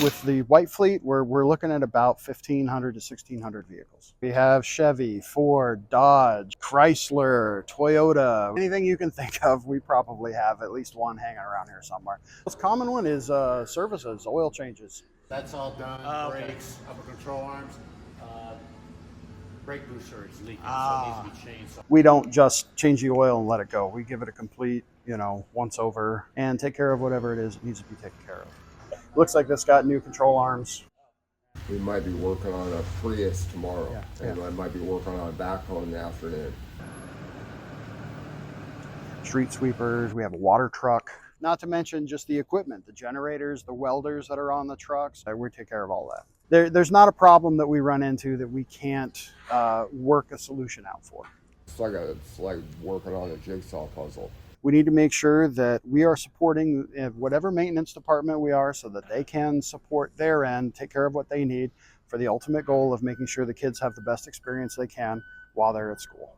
With the white fleet, we're looking at about 1,500 to 1,600 vehicles. We have Chevy, Ford, Dodge, Chrysler, Toyota. Anything you can think of, we probably have at least one hanging around here somewhere. The most common one is services, oil changes. That's all done. Brakes, upper control arms. Brake booster is leaking, so it needs to be changed. We don't just change the oil and let it go. We give it a complete, once over and take care of whatever it is that needs to be taken care of. Looks like this got new control arms. We might be working on a Prius tomorrow, and yeah. I might be working on a backhoe in the afternoon. Street sweepers, we have a water truck. Not to mention just the equipment, the generators, the welders that are on the trucks. We take care of all that. There's not a problem that we run into that we can't work a solution out for. It's like working on a jigsaw puzzle. We need to make sure that we are supporting whatever maintenance department we are so that they can support their end, take care of what they need for the ultimate goal of making sure the kids have the best experience they can while they're at school.